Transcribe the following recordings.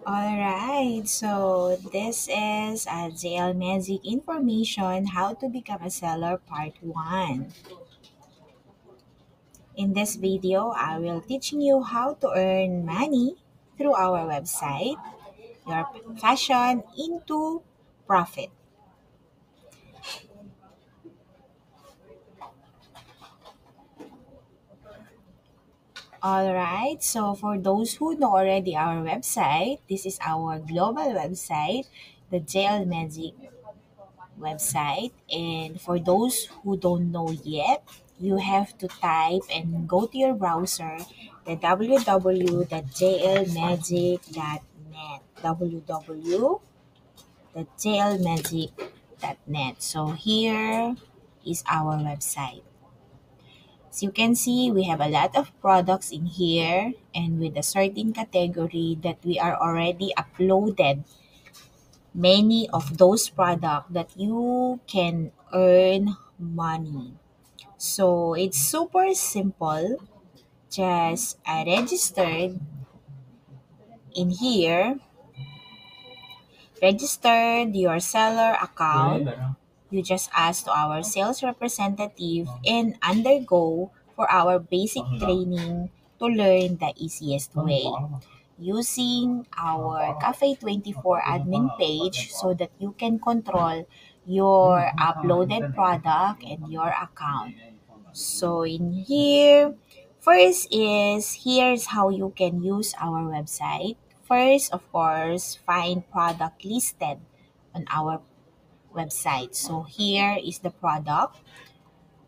Alright, so this is a JL Magic information how to become a seller part 1. In this video, I will teaching you how to earn money through our website, your passion into profit. Alright, so for those who know already our website, this is our global website, the JL Magic website. And for those who don't know yet, you have to type and go to your browser the www.jlmagic.net www.jlmagic.net. So here is our website. As you can see, we have a lot of products in here and with a certain category that we are already uploaded many of those products that you can earn money. So it's super simple. Just registered in here, registered your seller account. You just ask to our sales representative and undergo for our basic training to learn the easiest way using our Cafe 24 admin page so that you can control your uploaded product and your account. So in here, first is here's how you can use our website. First, of course, find product listed on our website. So here is the product.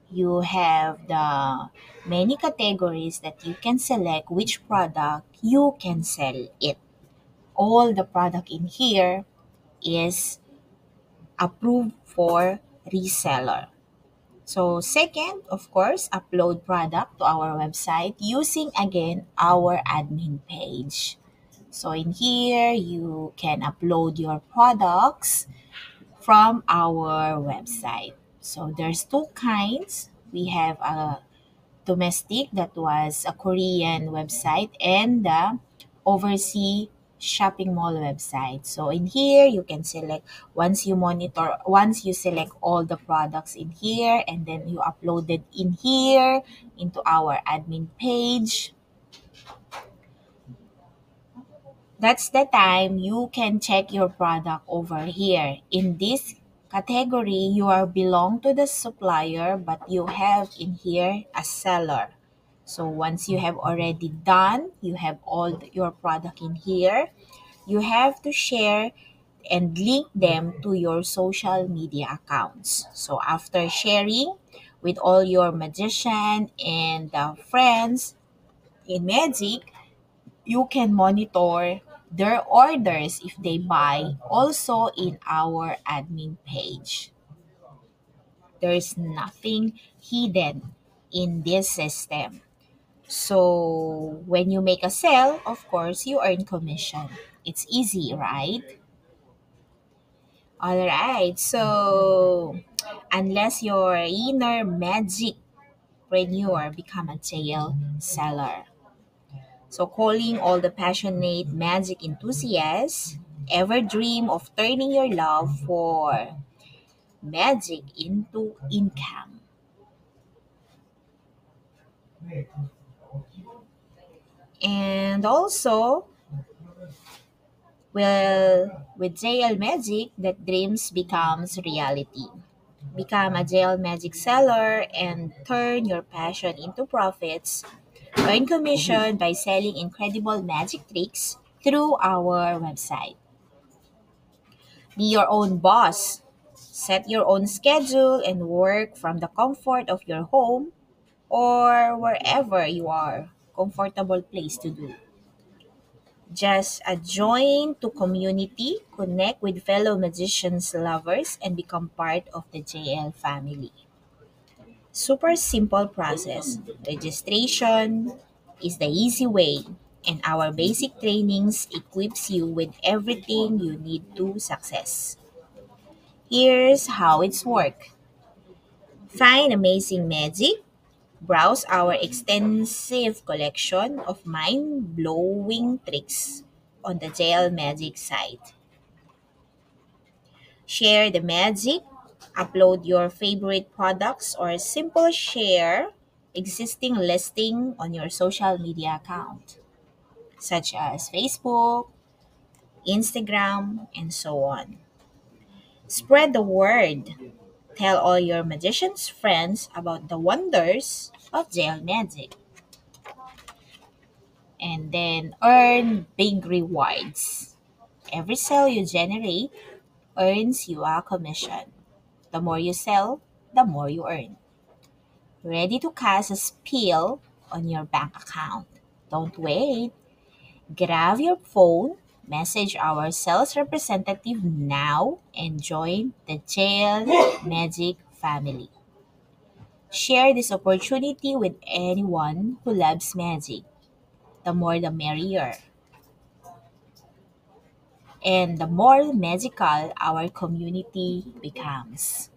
You have the many categories that you can select which product you can sell it. All the product in here is approved for reseller. So second, of course, upload product to our website using again our admin page. So in here, you can upload your products from our website. So there's two kinds. We have a domestic that was a Korean website and the overseas shopping mall website. So in here you can select once you select all the products in here and then you upload it in here into our admin page. That's the time you can check your product over here. In this category, you are belong to the supplier, but you have in here a seller. So once you have already done, you have your product in here, you have to share and link them to your social media accounts. So after sharing with all your magician and friends in Magic, you can monitor their orders if they buy also in our admin page. There's nothing hidden in this system. So when you make a sale, of course, you earn commission. It's easy, right? All right. So unless your inner magic preneur become a jail seller. So calling all the passionate magic enthusiasts ever dream of turning your love for magic into income. And also, well, with JL Magic, that dreams becomes reality. Become a JL Magic seller and turn your passion into profits. Earn commission by selling incredible magic tricks through our website. Be your own boss. Set your own schedule and work from the comfort of your home or wherever you are. Comfortable place to do. Just join to community, connect with fellow magicians lovers, and become part of the JL family. Super simple process. Registration is the easy way, and our basic trainings equips you with everything you need to success. Here's how it's work. Find amazing magic, Browse our extensive collection of mind blowing tricks on the JL Magic site. Share the magic, upload your favorite products, or simple share existing listing on your social media account, such as Facebook, Instagram, and so on. Spread the word. Tell all your magician's friends about the wonders of jail magic. And then earn big rewards. Every sale you generate earns you a commission. The more you sell, the more you earn. Ready to cast a spell on your bank account. Don't wait. Grab your phone, message our sales representative now, and join the Jail Magic family. Share this opportunity with anyone who loves magic. The more the merrier. And the more magical our community becomes.